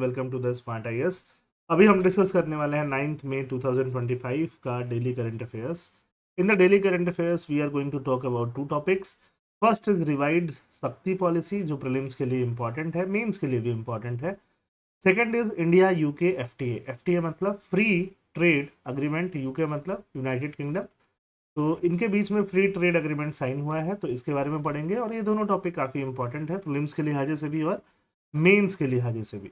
Welcome to the smart IAS. अभी हम discuss करने वाले हैं 9 मई 2025 का daily current affairs. In the daily current affairs we are going to talk about two topics. First is revised Shakti policy, जो prelims के लिए इंपॉर्टेंट है, मेंस के लिए भी इंपॉर्टेंट है। Second is India UK FTA. FTA मतलब फ्री ट्रेड अग्रीमेंट, यूके मतलब यूनाइटेड किंगडम। तो इनके बीच में फ्री ट्रेड अग्रीमेंट साइन हुआ है, तो इसके बारे में पढ़ेंगे। और ये दोनों टॉपिक काफ़ी इंपॉर्टेंट है प्रीलिम्स के लिहाजे से भी और मेंस के लिहाजे से भी।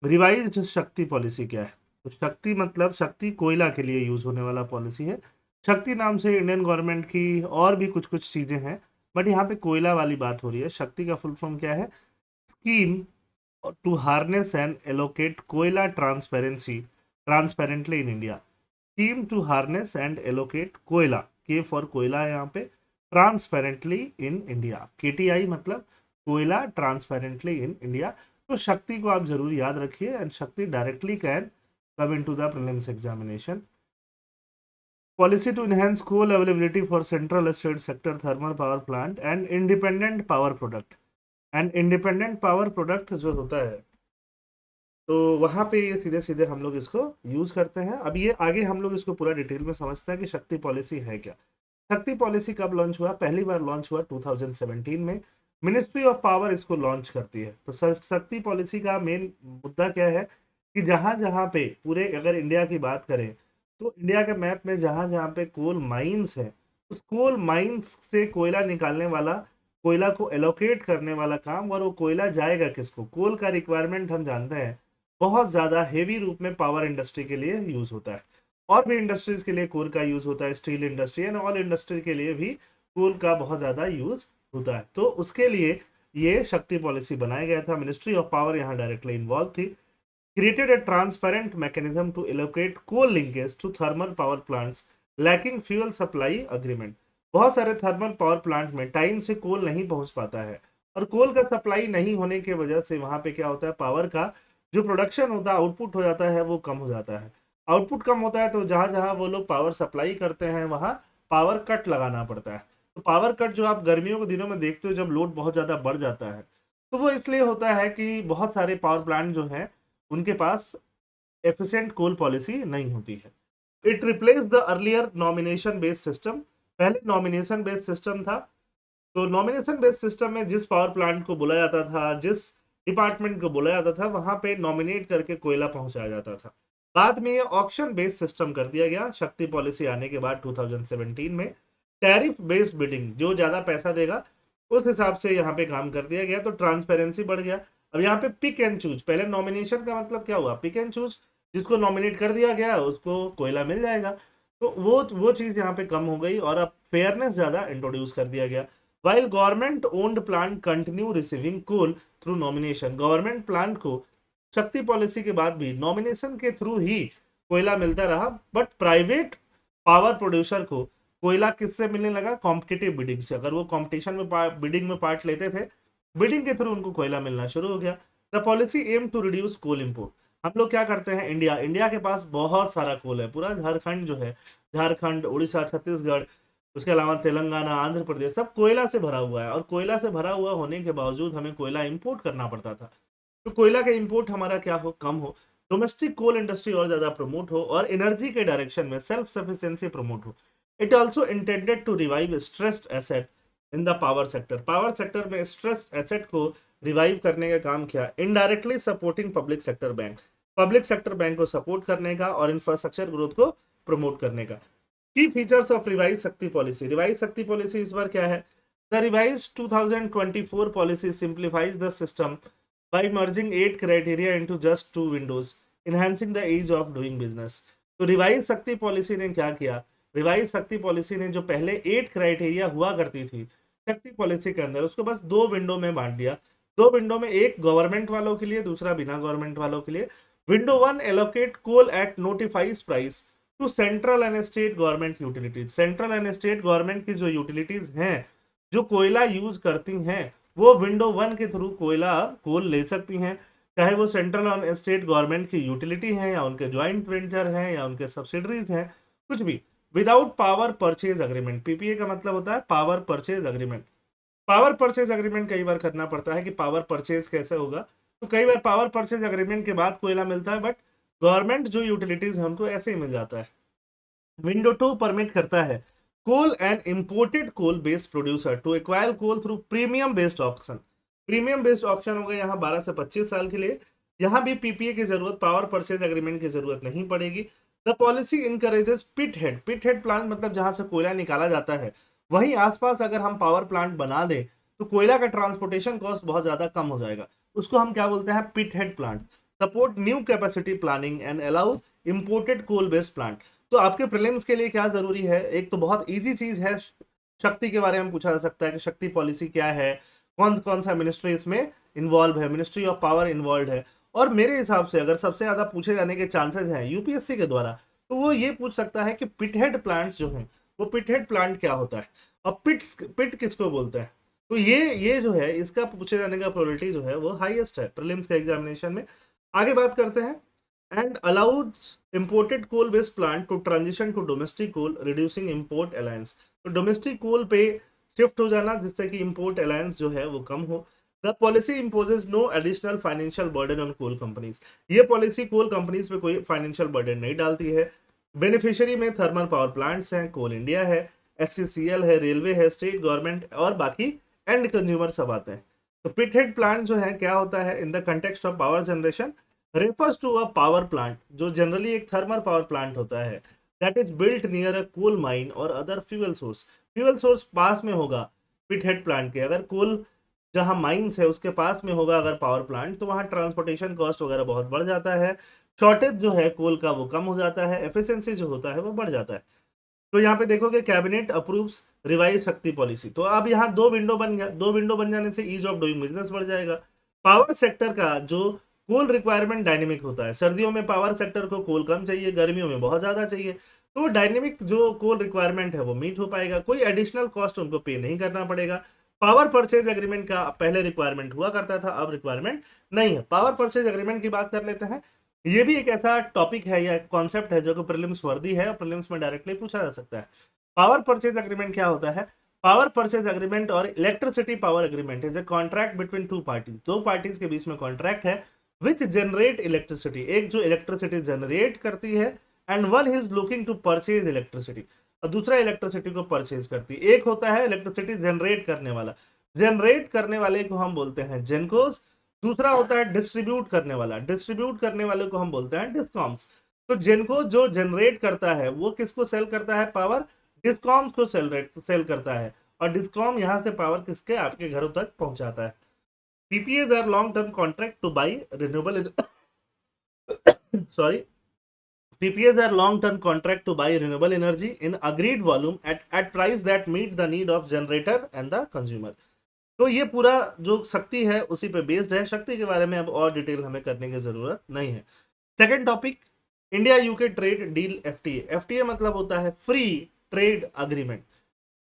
रिवाइज्ड शक्ति पॉलिसी क्या है? तो शक्ति मतलब शक्ति कोयला के लिए यूज होने वाला पॉलिसी है। शक्ति नाम से इंडियन गवर्नमेंट की और भी कुछ कुछ चीजें हैं, बट यहाँ पे कोयला वाली बात हो रही है। शक्ति का फुल फॉर्म क्या है? Scheme to harness and allocate koyla transparently in India. Scheme to harness and allocate koyla, के फॉर कोयला है यहाँ पे, ट्रांसपेरेंटली इन इंडिया। केटीआई मतलब कोयला ट्रांसपेरेंटली इन इंडिया। तो शक्ति को आप जरूर याद रखिए, and Shakti directly can come into the prelims examination. Policy to enhance coal availability for central state sector thermal power plant and independent power product. And independent power product जो होता है, तो वहां पे ये सीधे सीधे हम लोग इसको यूज करते हैं। अब ये आगे हम लोग इसको पूरा डिटेल में समझते हैं कि शक्ति पॉलिसी है क्या। शक्ति पॉलिसी कब लॉन्च हुआ? पहली बार लॉन्च हुआ 2017 में। मिनिस्ट्री ऑफ पावर इसको लॉन्च करती है। तो शक्ति पॉलिसी का मेन मुद्दा क्या है कि जहां जहां पे पूरे अगर इंडिया की बात करें, तो इंडिया के मैप में जहां जहां पे कोल माइंस है, उस कोल माइंस से कोयला निकालने वाला, कोयला को एलोकेट करने वाला काम, और वो कोयला जाएगा किसको? कोल का रिक्वायरमेंट हम जानते हैं बहुत ज्यादा हेवी रूप में पावर इंडस्ट्री के लिए यूज होता है। और भी इंडस्ट्रीज के लिए कोल का यूज होता है, steel industry and all industry के लिए भी कोल का बहुत ज्यादा यूज होता है। तो उसके लिए ये शक्ति पॉलिसी बनाया गया था। मिनिस्ट्री ऑफ पावर यहाँ डायरेक्टली इन्वॉल्व थी। Created a transparent mechanism to allocate coal linkage to thermal power plants lacking fuel supply agreement। बहुत सारे थर्मल पावर प्लांट में टाइम से कोल नहीं पहुंच पाता है, और कोल का सप्लाई नहीं होने की वजह से वहां पे क्या होता है, पावर का जो प्रोडक्शन होता है, आउटपुट हो जाता है, वो कम हो जाता है। आउटपुट कम होता है तो जहां जहां वो लोग पावर सप्लाई करते हैं वहां पावर कट लगाना पड़ता है। तो पावर कट जो आप गर्मियों के दिनों में देखते हो, जब लोड बहुत ज्यादा बढ़ जाता है, तो वो इसलिए होता है कि बहुत सारे पावर प्लांट जो हैं उनके पास एफिशिएंट कोल पॉलिसी नहीं होती है। It replace the earlier nomination based system. पहले नॉमिनेशन बेस्ड सिस्टम था, तो नॉमिनेशन बेस्ड सिस्टम में जिस पावर प्लांट को बोला जाता था, जिस डिपार्टमेंट को बोला जाता था, वहां पे नॉमिनेट करके कोयला पहुंचाया जाता था। बाद में ये ऑक्शन बेस्ड सिस्टम कर दिया गया शक्ति पॉलिसी आने के बाद 2017 में। टैरिफ बेस्ड बिडिंग, जो ज्यादा पैसा देगा उस हिसाब से यहाँ पे काम कर दिया गया, तो ट्रांसपेरेंसी बढ़ गया। अब यहाँ पे पिक एंड चूज, पहले नॉमिनेशन का मतलब क्या हुआ, पिक एंड चूज, जिसको नॉमिनेट कर दिया गया उसको कोयला मिल जाएगा। तो वो चीज यहाँ पे कम हो गई, और अब फेयरनेस ज्यादा इंट्रोड्यूस कर दिया गया। While government owned plant continue receiving coal through nomination, government plant को शक्ति पॉलिसी के बाद भी नॉमिनेशन के थ्रू ही कोयला मिलता रहा, बट प्राइवेट पावर प्रोड्यूसर को कोयला किससे मिलने लगा? कॉम्पिटिटिव बिडिंग से। अगर वो कॉम्पिटिशन में बिडिंग में पार्ट लेते थे, बिडिंग के थ्रू उनको कोयला मिलना शुरू हो गया। The policy aim to reduce coal import. हम लोग क्या करते हैं, इंडिया के पास बहुत सारा कोल है। पूरा झारखंड जो है, झारखंड, उड़ीसा, छत्तीसगढ़, उसके अलावा तेलंगाना, आंध्र प्रदेश, सब कोयला से भरा हुआ है। और कोयला से भरा हुआ होने के बावजूद हमें कोयला इंपोर्ट करना पड़ता था। तो कोयला का इंपोर्ट हमारा क्या हो, कम हो, डोमेस्टिक कोल इंडस्ट्री और ज्यादा प्रमोट हो, और एनर्जी के डायरेक्शन में सेल्फ सफिशिएंसी प्रमोट हो। It also intended to revive stressed asset in the power sector. Power sector में स्ट्रेस एसेट को रिवाइव करने का काम किया। Indirectly supporting public sector bank, public sector bank को सपोर्ट करने का और इंफ्रास्ट्रक्चर ग्रोथ को प्रमोट करने का। की फीचर्स ऑफ रिवाइज शक्ति पॉलिसी। रिवाइज शक्ति पॉलिसी इस बार क्या है? The revise 2024 policy simplifies the system by merging 8 criteria into just 2 windows, enhancing the ease of doing business। तो रिवाइज शक्ति पॉलिसी ने क्या किया? रिवाइज शक्ति पॉलिसी ने जो पहले 8 क्राइटेरिया हुआ करती थी शक्ति पॉलिसी के अंदर, उसको बस 2 विंडो में बांट दिया। 2 विंडो में, एक गवर्नमेंट वालों के लिए, दूसरा बिना गवर्नमेंट वालों के लिए। Window 1 allocate coal at notifies price to central and state government utilities. Central and state government की जो यूटिलिटीज हैं, जो कोयला यूज करती हैं, वो विंडो 1 के थ्रू कोल ले सकती हैं, चाहे वो सेंट्रल और स्टेट गवर्नमेंट की यूटिलिटी है, या उनके ज्वाइंट वेंचर हैं, या उनके सब्सिडरीज हैं, कुछ भी, without power purchase agreement. PPA का मतलब होता है power purchase agreement. Power purchase agreement कई बार करना पड़ता है कि पावर परचेज कैसे होगा, तो कई बार पावर परचेज एग्रीमेंट के बाद कोयला मिलता है, बट गवर्नमेंट जो यूटिलिटीज है उनको ऐसे ही मिल जाता है। विंडो 2 परमिट करता है coal and imported coal based producer to acquire coal through premium based auction. Premium based auction हो गया यहाँ 12 से 25 साल के लिए। यहाँ भी पीपीए की जरूरत, पावर परचेज एग्रीमेंट की जरूरत नहीं पड़ेगी। The policy encourages pit head plant, मतलब जहां से कोयला निकाला जाता है वहीं आसपास अगर हम पावर प्लांट बना दें तो कोयला का ट्रांसपोर्टेशन कॉस्ट बहुत ज्यादा कम हो जाएगा। उसको हम क्या बोलते हैं, pit head plant. Support new capacity planning and allow imported coal based plant. तो आपके प्रीलिम्स के लिए क्या जरूरी है, एक तो बहुत इजी चीज है, शक्ति के बारे में पूछा जा सकता है कि शक्ति पॉलिसी क्या है, कौन कौन सा मिनिस्ट्री इसमें इन्वॉल्व है, मिनिस्ट्री ऑफ पावर इन्वॉल्व है। और मेरे हिसाब से अगर सबसे ज्यादा पूछे जाने के चांसेस हैं यूपीएससी के द्वारा, तो वो ये पूछ सकता है कि पिटहेड प्लांट्स जो हैं, वो पिटहेड प्लांट क्या होता है और पिट किसको बोलते हैं। तो ये जो है इसका पूछे जाने का प्रोबेबिलिटी जो है वो हाईएस्ट है प्रीलिम्स के एग्जामिनेशन में। आगे बात करते हैं। And allowed imported coal based plant to transition to domestic coal reducing import reliance. तो डोमेस्टिक कोल पे शिफ्ट हो जाना जिससे कि इंपोर्ट अलायंस जो है वो कम हो। The policy imposes no additional financial burden on coal companies. ये पॉलिसी कोल कंपनीज पे कोई फाइनेंशियल बर्डन नहीं डालती है। बेनिफिशियरी में थर्मल पावर प्लांट्स हैं, कोल इंडिया है, एससीसीएल है, रेलवे है, स्टेट गवर्नमेंट और बाकी एंड कंज्यूमर सब आते हैं। तो पिटहेड प्लांट जो है क्या होता है, in the context of power generation refers to a power plant जो जनरली एक थर्मल पावर प्लांट होता है that is built near a coal mine or other fuel source. Fuel source पास में होगा पिटहेड प्लांट के, अगर कोल जहां माइंस है उसके पास में होगा अगर पावर प्लांट, तो वहां ट्रांसपोर्टेशन कॉस्ट वगैरह बहुत बढ़ जाता है, शॉर्टेज जो है कोल का वो कम हो जाता है, एफिशिएंसी जो होता है वो बढ़ जाता है। तो यहाँ पे देखोगे कैबिनेट अप्रूव्स रिवाइज शक्ति पॉलिसी। तो अब यहाँ दो विंडो बन गया, दो विंडो बन जाने से ईज ऑफ डूइंग बिजनेस बढ़ जाएगा। पावर सेक्टर का जो कोल रिक्वायरमेंट डायनेमिक होता है, सर्दियों में पावर सेक्टर को कोल कम चाहिए, गर्मियों में बहुत ज्यादा चाहिए, तो डायनेमिक जो कोल रिक्वायरमेंट है वो मीट हो पाएगा, कोई एडिशनल कॉस्ट उनको पे नहीं करना पड़ेगा। पावर परचेज एग्रीमेंट का पहले रिक्वायरमेंट हुआ करता था, अब रिक्वायरमेंट नहीं है। पावर परचेज एग्रीमेंट की बात कर लेते हैं। ये भी एक ऐसा टॉपिक है या कॉन्सेप्ट है जो कि प्रीलिम्स वर्दी है और प्रीलिम्स में डायरेक्टली पूछा जा सकता है। पावर परचेज एग्रीमेंट क्या होता है, पावर परचेज एग्रीमेंट और electricity power agreement is a contract between two parties. दो पार्टीज के बीच में कॉन्ट्रैक्ट है विच जनरेट इलेक्ट्रिसिटी, एक जो इलेक्ट्रिसिटी जनरेट करती है and one is looking to purchase electricity, और दूसरा इलेक्ट्रिसिटी को परचेज करती है। एक होता है इलेक्ट्रिसिटी जनरेट करने वाला, जनरेट करने वाले को हम बोलते हैं जेनकोस, दूसरा होता है डिस्ट्रीब्यूट करने वाला, डिस्ट्रीब्यूट करने वाले को हम बोलते हैं डिस्कॉम्स। तो जेनको जो जनरेट करता है वो किसको सेल करता है, पावर डिस्कॉम्स को सेल करता है, और डिस्कॉम यहां से पावर किसके आपके घरों तक पहुंचाता है। PPAs are long term contract to buy renewable sorry, PPAs are long-term contract to buy renewable energy in agreed volume at price that meet the need of generator and the consumer। तो ये पूरा जो शक्ति है उसी पे based है। शक्ति के बारे में अब और डिटेल हमें करने की जरूरत नहीं है। Second topic, India UK trade deal FTA. FTA मतलब होता है फ्री ट्रेड अग्रीमेंट।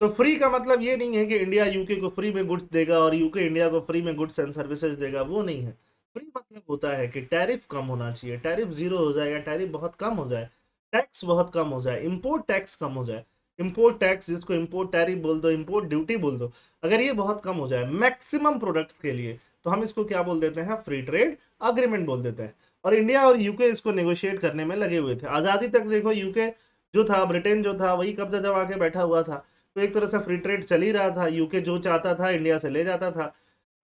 तो फ्री का मतलब ये नहीं है कि इंडिया यूके को फ्री में गुड्स देगा और यूके इंडिया को फ्री में गुड्स एंड सर्विसेज देगा, वो नहीं है। फ्री मतलब होता है कि टैरिफ कम होना चाहिए, टैरिफ जीरो हो जाए या टैरिफ बहुत कम हो जाए, टैक्स बहुत कम हो जाए, इंपोर्ट टैक्स कम हो जाए, इंपोर्ट टैक्स जिसको इंपोर्ट टैरिफ बोल दो, इंपोर्ट ड्यूटी बोल दो, अगर ये बहुत कम हो जाए मैक्सिमम प्रोडक्ट्स के लिए, तो हम इसको क्या बोल देते हैं, फ्री ट्रेड अग्रीमेंट बोल देते हैं। और इंडिया और यूके इसको नेगोशिएट करने में लगे हुए थे। आजादी तक देखो यूके जो था, ब्रिटेन जो था, वही कब्जा जमा के बैठा हुआ था। तो एक तरह से फ्री ट्रेड चल ही रहा था, यूके जो चाहता था इंडिया से ले जाता था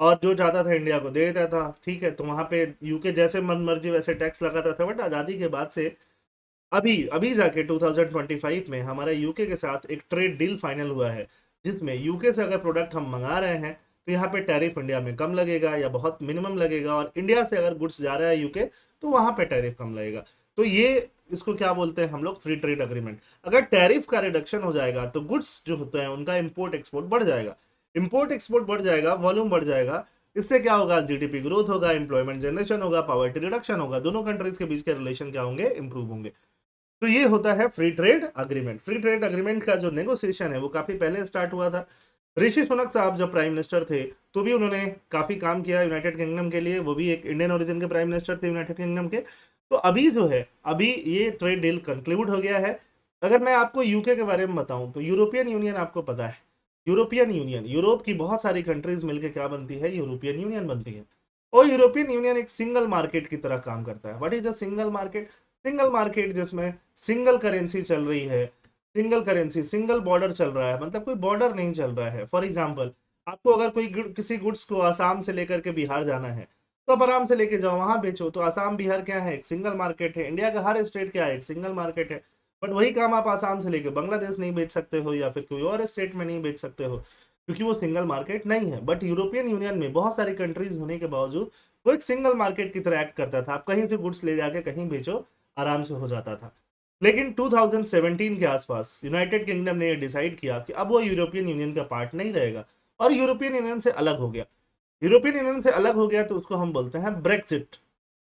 और जो चाहता था इंडिया को दे देता था। ठीक है, तो वहां पे यूके जैसे मन मर्जी वैसे टैक्स लगाता था। बट आजादी के बाद से अभी अभी जाके 2025 में हमारा यूके के साथ एक ट्रेड डील फाइनल हुआ है, जिसमें यूके से अगर प्रोडक्ट हम मंगा रहे हैं तो यहाँ पे टैरिफ इंडिया में कम लगेगा या बहुत मिनिमम लगेगा, और इंडिया से अगर गुड्स जा रहा है यूके तो वहां पे टैरिफ कम लगेगा। तो ये इसको क्या बोलते हैं हम लोग, फ्री ट्रेड अग्रीमेंट। अगर टैरिफ का रिडक्शन हो जाएगा तो गुड्स जो होते हैं उनका इंपोर्ट एक्सपोर्ट बढ़ जाएगा, इंपोर्ट एक्सपोर्ट बढ़ जाएगा, वॉल्यूम बढ़ जाएगा। इससे क्या होगा, जीडीपी ग्रोथ होगा, एम्प्लॉयमेंट जनरेशन होगा, पॉवर्टी रिडक्शन होगा, दोनों कंट्रीज के बीच के रिलेशन क्या होंगे, इंप्रूव होंगे। तो ये होता है free trade agreement. Free trade agreement का जो नेगोशिएशन है वो काफी पहले स्टार्ट हुआ था। ऋषि सुनक साहब जब प्राइम मिनिस्टर थे तो भी उन्होंने काफी काम किया यूनाइटेड किंगडम के लिए, वो भी एक इंडियन ओरिजिन के प्राइम मिनिस्टर थे यूनाइटेड किंगडम के। तो अभी जो है, अभी ये ट्रेड डील कंक्लूड हो गया है। अगर मैं आपको यूके के बारे में बताऊं तो यूरोपियन यूनियन आपको पता है, यूरोपियन यूनियन, यूरोप की बहुत सारी कंट्रीज मिलकर क्या बनती है, यूरोपियन यूनियन बनती है। और यूरोपियन यूनियन एक सिंगल मार्केट की तरह काम करता है। What is a single market? Single market जिसमें सिंगल करेंसी चल रही है, सिंगल करेंसी, सिंगल बॉर्डर चल रहा है, मतलब कोई बॉर्डर नहीं चल रहा है। फॉर एग्जाम्पल, आपको अगर कोई किसी गुड्स को आसाम से लेकर के बिहार जाना है, तो आप आराम से लेके जाओ, वहां बेचो। तो आसाम बिहार क्या है? एक सिंगल मार्केट है। इंडिया का हर स्टेट क्या है? एक सिंगल मार्केट है। बट वही काम आप आसाम से लेके बांग्लादेश नहीं बेच सकते हो, या फिर कोई और स्टेट में नहीं बेच सकते हो, क्योंकि वो सिंगल मार्केट नहीं है। बट यूरोपियन यूनियन में बहुत सारी कंट्रीज होने के बावजूद वो एक सिंगल मार्केट की तरह एक्ट करता था। आप कहीं से गुड्स ले जाके कहीं बेचो, आराम से हो जाता था। लेकिन 2017 के आसपास यूनाइटेड किंगडम ने डिसाइड किया कि अब वो यूरोपियन यूनियन का पार्ट नहीं रहेगा, और यूरोपियन यूनियन से अलग हो गया। यूरोपियन यूनियन से अलग हो गया तो उसको हम बोलते हैं ब्रेक्सिट।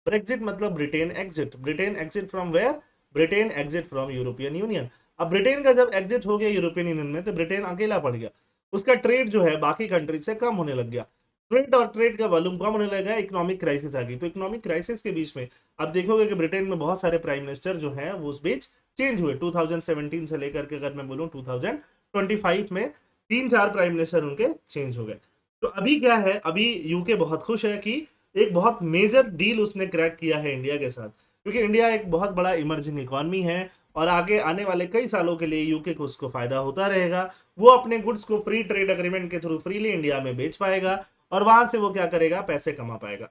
ब्रेक्सिट मतलब Britain exit. Britain exit from where? Britain exit from European Union. अब ब्रिटेन का जब एग्जिट हो गया यूरोपियन यूनियन में, तो ब्रिटेन अकेला पड़ गया। उसका ट्रेड जो है बाकी कंट्रीज से कम होने लग गया। ट्रेड और ट्रेड का वॉल्यूम कम होने लगा, इकोनॉमिक क्राइसिस आ गई। तो इकोनॉमिक क्राइसिस के बीच में आप देखोगे कि ब्रिटेन में बहुत सारे प्राइम मिनिस्टर जो हैं वो उस बीच चेंज हुए। 2017 से लेकर के, अगर मैं बोलूं 2025 में, 3-4 प्राइम मिनिस्टर उनके चेंज हो गए। तो अभी क्या है, अभी यूके बहुत खुश है कि एक बहुत मेजर डील उसने क्रैक किया है इंडिया के साथ, क्योंकि इंडिया एक बहुत बड़ा इमर्जिंग इकॉनमी है, और आगे आने वाले कई सालों के लिए यूके को उसको फायदा होता रहेगा। वो अपने गुड्स को फ्री ट्रेड अग्रीमेंट के थ्रू फ्रीली इंडिया में बेच पाएगा, और वहां से वो क्या करेगा? पैसे कमा पाएगा।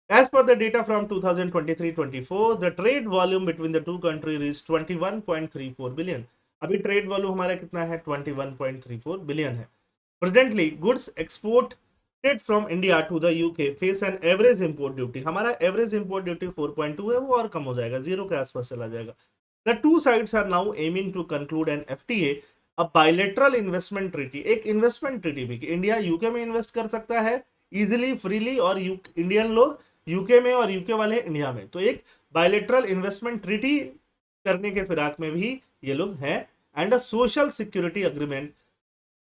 As per the data from 2023-24, the trade volume between the two countries reached 21.34 billion. अभी ट्रेड वॉल्यूम हमारा कितना है? 21.34 बिलियन है। Presently, goods exported from India to the UK face an average import duty. हमारा average import duty 4.2 है, वो और कम हो जाएगा, जीरो के आसपास चला जाएगा। The two sides are now aiming to conclude an FTA, a bilateral investment treaty. एक इन्वेस्टमेंट ट्रीटी भी, कि इंडिया यूके में इन्वेस्ट कर सकता है इजिली, फ्रीली, और इंडियन लोग यूके में और यूके वाले इंडिया में। तो एक बायलेटरल इन्वेस्टमेंट ट्रीटी करने के फिराक में भी ये लोग हैं। And a social security agreement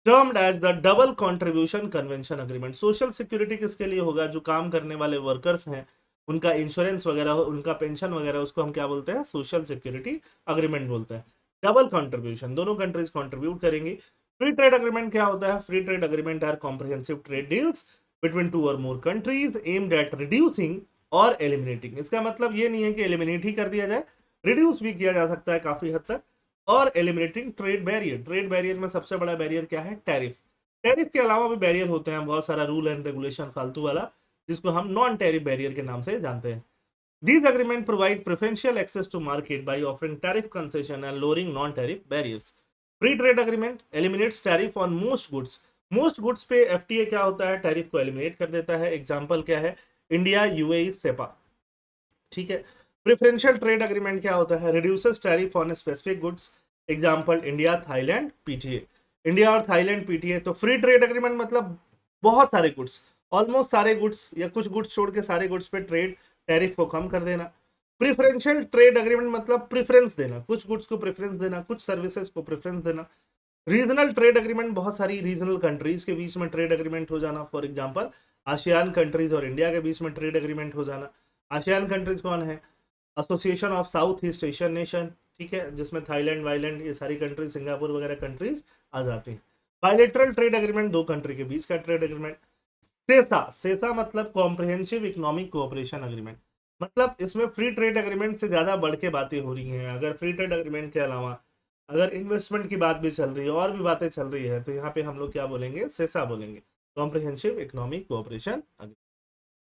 termed as the double contribution convention agreement. Social security किसके लिए होगा? जो काम करने वाले वर्कर्स हैं, उनका इंश्योरेंस वगैरह, उनका पेंशन वगैरह, उसको हम क्या बोलते हैं? सोशल सिक्योरिटी अग्रीमेंट बोलते हैं। डबल कंट्रीब्यूशन, दोनों कंट्रीज कंट्रीब्यूट करेंगी। फ्री ट्रेड अग्रीमेंट क्या होता है? Free trade agreement are comprehensive trade deals between two or more countries aimed at reducing or eliminating. इसका मतलब ये नहीं है कि एलिमिनेट ही कर दिया जाए, रिड्यूस भी किया जा सकता है काफी हद तक। और eliminating trade barrier. Trade barrier में सबसे बड़ा बैरियर क्या है? टैरिफ। टैरिफ के अलावा भी बैरियर होते हैं बहुत सारा, रूल एंड रेगुलेशन फालतू वाला, जिसको हम नॉन टैरिफ बैरियर के नाम से जानते हैं। These agreements provide preferential access to market by offering tariff concession and lowering non-tariff barriers. Free trade agreement eliminates tariff on most goods. Most goods पे FTA क्या होता है? टैरिफ को एलिमिनेट कर देता है। एग्जाम्पल क्या है? इंडिया यूएई सेपा, ठीक है। प्रेफरेंशियल ट्रेड अग्रीमेंट क्या होता है? Reduces tariff on specific goods. Example India Thailand PTA. India और थाईलैंड पीटीए। तो फ्री ट्रेड अग्रीमेंट मतलब बहुत सारे गुड्स, ऑलमोस्ट सारे गुड्स या कुछ गुड्स छोड़ के सारे गुड्स पे ट्रेड टैरिफ को कम कर देना। प्रिफरेंशियल ट्रेड अग्रीमेंट मतलब प्रेफरेंस देना, कुछ गुड्स को प्रेफरेंस देना, कुछ सर्विसेज को प्रेफरेंस देना। रीजनल ट्रेड अग्रीमेंट, बहुत सारी रीजनल कंट्रीज के बीच में ट्रेड अग्रीमेंट हो जाना। फॉर एग्जांपल आसियान कंट्रीज और इंडिया के बीच में ट्रेड अग्रीमेंट हो जाना। आसियान कंट्रीज कौन है? Association of south east Asian nation, ठीक है, जिसमें थाईलैंड वाईलैंड ये सारी कंट्रीज, सिंगापुर वगैरह कंट्रीज आ जाती हैं। बायलेटरल ट्रेड अग्रीमेंट, दो कंट्री के बीच का ट्रेड अग्रीमेंट। सेसा, सेसा मतलब कॉम्प्रिहेंसिव इकोनॉमिक कोऑपरेशन अग्रीमेंट। मतलब इसमें फ्री ट्रेड अग्रीमेंट से ज्यादा बढ़ के बातें हो रही हैं। अगर फ्री ट्रेड अग्रीमेंट के अलावा अगर इन्वेस्टमेंट की बात भी चल रही है और भी बातें चल रही है, तो यहाँ पे हम लोग क्या बोलेंगे? सेसा बोलेंगे, comprehensive economic cooperation agreement.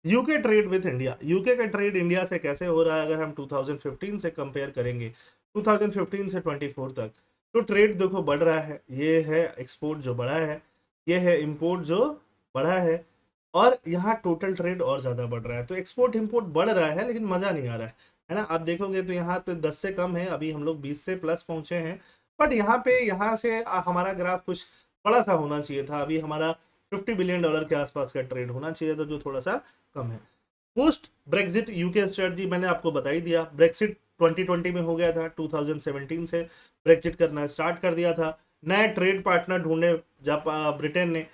UK trade with India. UK का ट्रेड इंडिया से कैसे हो रहा है? अगर हम 2015 से कंपेयर करेंगे, 2015 से 24 तक, तो ट्रेड देखो बढ़ रहा है। ये है एक्सपोर्ट जो बढ़ा है, ये है इंपोर्ट जो बढ़ा है, और यहाँ टोटल ट्रेड और ज्यादा बढ़ रहा है। तो एक्सपोर्ट इंपोर्ट बढ़ रहा है, लेकिन मजा नहीं आ रहा है ना। आप देखोगे तो यहाँ पे 10 से कम है, अभी हम लोग 20 से प्लस पहुंचे हैं। बट यहाँ पे, यहाँ से हमारा ग्राफ कुछ बड़ा सा होना चाहिए था। अभी हमारा $50 बिलियन के आसपास का ट्रेड होना चाहिए था, जो थोड़ा सा कम है। पोस्ट ब्रेक्सिट यूके स्ट्रेटजी मैंने आपको बता ही दिया। ब्रेक्सिट 2020 में हो गया था, 2017 से ब्रेक्सिट करना स्टार्ट कर दिया था। नए ट्रेड पार्टनर ढूंढे ब्रिटेन ने,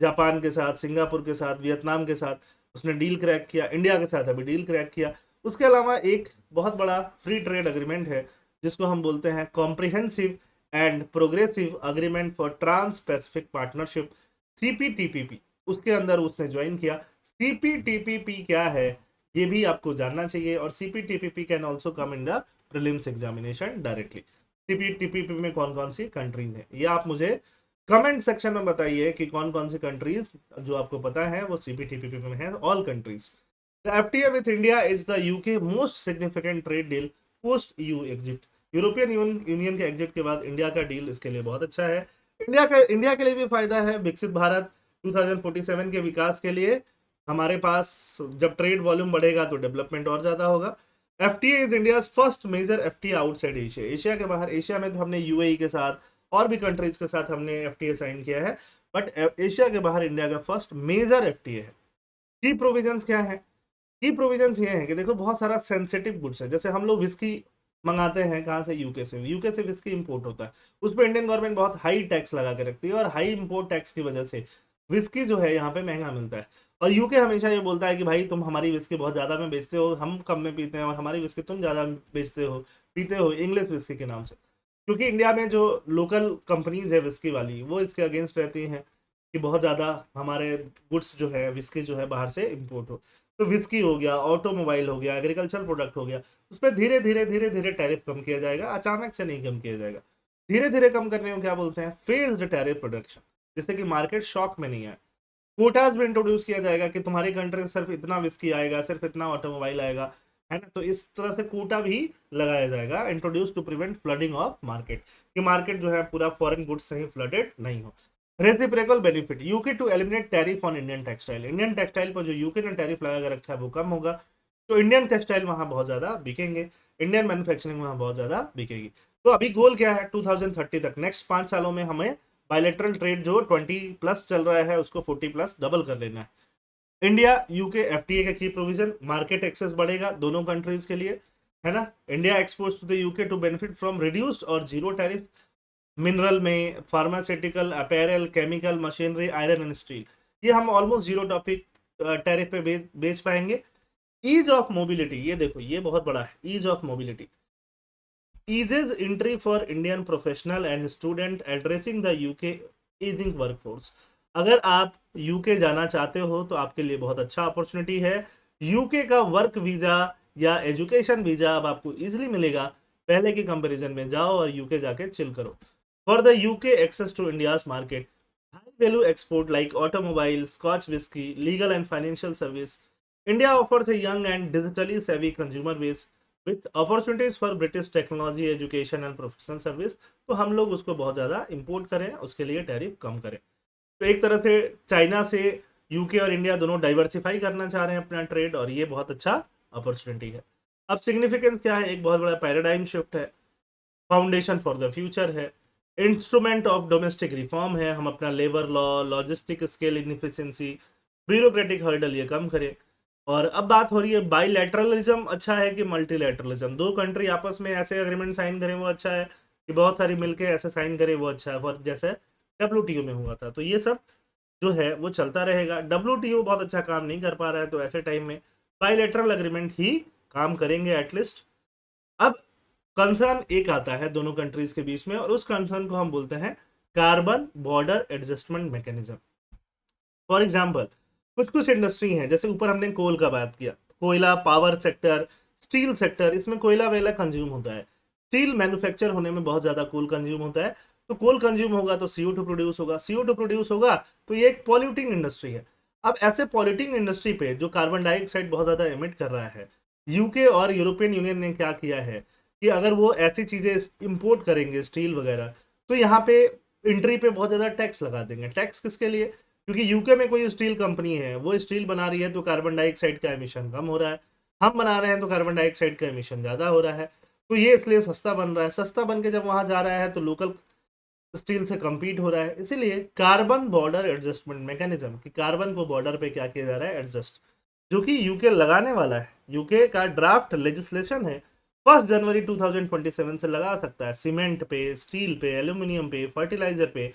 जापान के साथ, सिंगापुर के साथ, वियतनाम के साथ उसने डील क्रैक किया। इंडिया के साथ अभी डील क्रैक किया। उसके अलावा एक बहुत बड़ा फ्री ट्रेड अग्रीमेंट है, जिसको हम बोलते हैं comprehensive and progressive agreement for trans Pacific partnership, CPTPP। उसके अंदर उसने ज्वाइन किया। CPTPP क्या है ये भी आपको जानना चाहिए, और CPTPP can also come in the prelims examination directly. CPTPP में कौन कौन सी कंट्रीज हैं, ये आप मुझे कमेंट सेक्शन में बताइए कि कौन कौन सी कंट्रीज जो आपको पता है वो CPTPP में है। All countries. The FTA with India is the UK most significant trade deal post EU exit. European union के एग्जिट के बाद इंडिया का डील इसके लिए बहुत अच्छा है। इंडिया के लिए भी फायदा है, विकसित भारत 2047 के विकास के लिए हमारे पास जब ट्रेड वॉल्यूम बढ़ेगा तो डेवलपमेंट और ज्यादा होगा। FTA is India first major FTA outside Asia. Asia के बाहर, एशिया में तो हमने UAE के साथ और भी कंट्रीज के साथ हमने FTA साइन किया है, बट एशिया के बाहर इंडिया का फर्स्ट मेजर FTA है। की प्रोविजंस क्या है? की प्रोविजंस ये है कि देखो बहुत सारा सेंसिटिव गुड्स है, जैसे हम लोग विस्की मंगाते हैं कहाँ से, यूके से विस्की इंपोर्ट होता है, उस पर इंडियन गवर्नमेंट बहुत हाई टैक्स लगा के रखती है, और हाई इंपोर्ट टैक्स की वजह से विस्की जो है यहाँ पे महंगा मिलता है। और यूके हमेशा ये बोलता है कि भाई तुम हमारी विस्की बहुत ज्यादा में बेचते हो, हम कम में पीते हैं, और हमारी विस्की तुम ज्यादा बेचते हो, पीते हो इंग्लिश विस्की के नाम से। क्योंकि इंडिया में जो लोकल कंपनीज है विस्की वाली, वो इसके अगेंस्ट रहती हैं कि बहुत ज़्यादा हमारे गुड्स जो है विस्की जो है बाहर से इम्पोर्ट हो। तो विस्की हो गया, ऑटोमोबाइल हो गया, एग्रीकल्चर प्रोडक्ट हो गया, उस पर धीरे धीरे धीरे धीरे टैरिफ कम किया जाएगा, अचानक से नहीं कम किया जाएगा। धीरे धीरे कम करने को क्या बोलते हैं? फेज्ड टैरिफ प्रोडक्शन, जिससे कि मार्केट शॉक में नहीं आए। कोटाज भी इंट्रोड्यूस किया जाएगा कि तुम्हारी कंट्री में सिर्फ इतना विस्की आएगा, सिर्फ इतना ऑटोमोबाइल आएगा, है ना। तो इस तरह से कोटा भी लगाया जाएगा, introduce to prevent flooding of market, कि मार्केट जो है पूरा फॉरेन गुड्स से ही फ्लडेड नहीं हो। Reciprocal benefit, UK to eliminate tariff on Indian textile. Indian textile पर जो यूके ने टैरिफ लगा कर रखा है वो कम होगा, तो इंडियन टेक्सटाइल वहां बहुत ज्यादा बिकेंगे, इंडियन मैन्युफैक्चरिंग वहां बहुत ज्यादा बिकेगी। तो अभी गोल क्या है 2030 तक, नेक्स्ट 5 सालों में हमें बायलेटरल ट्रेड जो 20+ चल रहा है उसको 40+ डबल कर लेना है। इंडिया यूके FTA का की प्रोविजन, मार्केट एक्सेस बढ़ेगा दोनों कंट्रीज के लिए, है ना। India exports to the UK to benefit from reduced और जीरो टैरिफ, मिनरल में, pharmaceutical, apparel, chemical, machinery, iron and steel, ये हम ऑलमोस्ट जीरो टॉपिक टैरिफ पे बेच पाएंगे। ईज ऑफ मोबिलिटी, ये देखो ये बहुत बड़ा है, ease of mobility eases entry for Indian professional and student addressing the UK aging workforce। अगर आप यूके जाना चाहते हो तो आपके लिए बहुत अच्छा अपॉर्चुनिटी है। यूके का वर्क वीजा या एजुकेशन वीजा अब आपको इजीली मिलेगा, पहले के कंपैरिजन में जाओ और यूके जाके चिल करो। For the UK access to India's market, high value export like automobile, scotch whisky, legal and financial service, India offers a young and digitally savvy consumer base with opportunities for British technology, education and professional service. तो हम लोग उसको बहुत ज़्यादा import करें, उसके लिए tariff कम करें। तो एक तरह से चाइना से यूके और इंडिया दोनों डाइवर्सिफाई करना चाह रहे हैं अपना ट्रेड, और ये बहुत अच्छा अपॉर्चुनिटी है। अब सिग्निफिकेंस क्या है? एक बहुत बड़ा पैराडाइम शिफ्ट है, फाउंडेशन फॉर द फ्यूचर है, इंस्ट्रूमेंट ऑफ डोमेस्टिक रिफॉर्म है, हम अपना labour law, logistic scale inefficiency, bureaucratic hurdle ये कम करें। और अब बात हो रही है बाईलैटरलिज्म अच्छा है कि मल्टीलैटरलिज्म, दो कंट्री आपस में ऐसे अग्रीमेंट साइन करें वो अच्छा है, कि बहुत सारी मिलके ऐसे साइन करें वो अच्छा है, और जैसे WTO में हुआ था। तो ये सब जो है वो चलता रहेगा। WTO बहुत अच्छा काम नहीं कर पा रहा है, तो ऐसे टाइम में बाईलैटरल अग्रीमेंट ही काम करेंगे एटलीस्ट। अब कंसर्न एक आता है दोनों कंट्रीज के बीच में, और उस कंसर्न को हम बोलते हैं carbon border adjustment mechanism. For example, कुछ कुछ इंडस्ट्री हैं, जैसे ऊपर हमने कोल का बात किया, कोयला, पावर सेक्टर, स्टील सेक्टर, इसमें कोयला वेला कंज्यूम होता है। स्टील मैन्युफैक्चर होने में बहुत ज्यादा कोल कंज्यूम होता है, तो कोल कंज्यूम होगा तो CO2 प्रोड्यूस होगा, CO2 प्रोड्यूस होगा तो ये एक पॉल्यूटिंग इंडस्ट्री है। अब ऐसे पॉल्यूटिंग इंडस्ट्री पे जो कार्बन डाइऑक्साइड बहुत ज्यादा एमिट कर रहा है, यूके और यूरोपियन यूनियन ने क्या किया है कि अगर वो ऐसी चीजें इंपोर्ट करेंगे स्टील वगैरह, तो यहाँ पे इंट्री पे बहुत ज्यादा टैक्स लगा देंगे। टैक्स किसके लिए? क्योंकि यूके में कोई स्टील कंपनी है, वो स्टील बना रही है तो कार्बन डाइऑक्साइड का एमिशन कम हो रहा है, हम बना रहे हैं तो कार्बन डाइऑक्साइड का एमिशन ज़्यादा हो रहा है। तो ये इसलिए सस्ता बन रहा है, सस्ता बन के जब वहां जा रहा है तो लोकल स्टील से compete हो रहा है। इसीलिए कार्बन बॉर्डर एडजस्टमेंट मैकेनिज्म, कि कार्बन को बॉर्डर पे क्या किया जा रहा है, एडजस्ट, जो कि यूके लगाने वाला है। यूके का ड्राफ्ट लेजिस्लेशन है, 1 जनवरी 2027 से लगा सकता है सीमेंट पे, स्टील पे, एल्यूमिनियम पे, फर्टिलाइजर पे,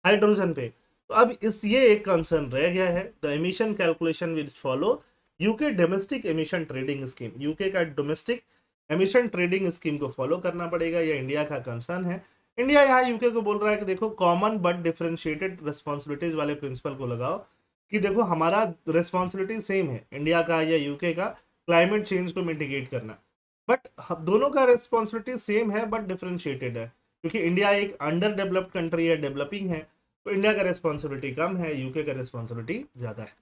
हाइड्रोजन पे। तो अब इस ये एक कंसर्न रह गया है, the emission calculation will follow UK domestic emission trading scheme. UK का डोमेस्टिक एमिशन ट्रेडिंग स्कीम को फॉलो करना पड़ेगा, ये इंडिया का कंसर्न है। इंडिया यहाँ यूके को बोल रहा है कि देखो कॉमन बट डिफरेंशिएटेड रिस्पॉन्सिबिलिटीज वाले प्रिंसिपल को लगाओ, कि देखो हमारा रिस्पॉन्सिबिलिटी सेम है, इंडिया का या यूके का, क्लाइमेट चेंज को मिटिगेट करना, बट दोनों का रिस्पॉन्सिबिलिटी सेम है बट डिफरेंशिएटेड है, क्योंकि इंडिया एक अंडर डेवलप्ड कंट्री है, डेवलपिंग है, तो इंडिया का रिस्पॉन्सिबिलिटी कम है, यूके का रिस्पॉन्सिबिलिटी ज्यादा है।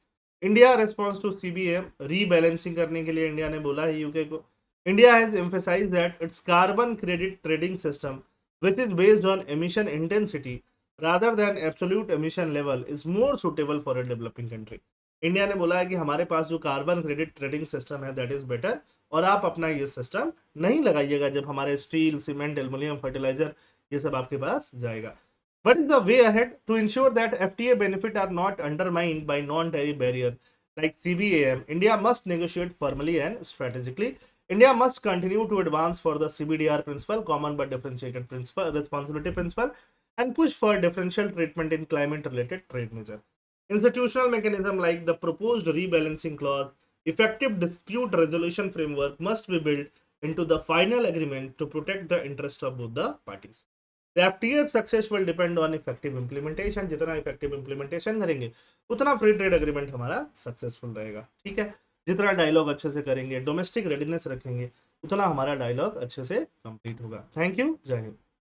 India response to CBM, rebalancing करने के लिए इंडिया ने बोला है यूके को, India has emphasised that its carbon credit trading system which is based on emission intensity rather than absolute emission level is more suitable for a developing country। India ने बोला है कि हमारे पास जो कार्बन क्रेडिट ट्रेडिंग सिस्टम है that is better, और आप अपना ये सिस्टम नहीं लगाइएगा जब हमारे स्टील, सीमेंट, एल्युमिनियम, फर्टिलाइजर ये सब आपके पास जाएगा। What is the way ahead to ensure that FTA benefit are not undermined by non-tariff barrier like CBAM? India must negotiate firmly and strategically. India must continue to advance for the CBDR principle, common but differentiated principle, responsibility principle, and push for differential treatment in climate-related trade measures. Institutional mechanism like the proposed rebalancing clause, effective dispute resolution framework must be built into the final agreement to protect the interest of both the parties. The FTA success will depend on effective implementation। जितना effective implementation करेंगे उतना free trade agreement हमारा successful रहेगा, ठीक है। जितना dialogue अच्छे से करेंगे, डोमेस्टिक रेडीनेस रखेंगे, उतना हमारा डायलॉग अच्छे से कंप्लीट होगा। थैंक यू, जय हिंद।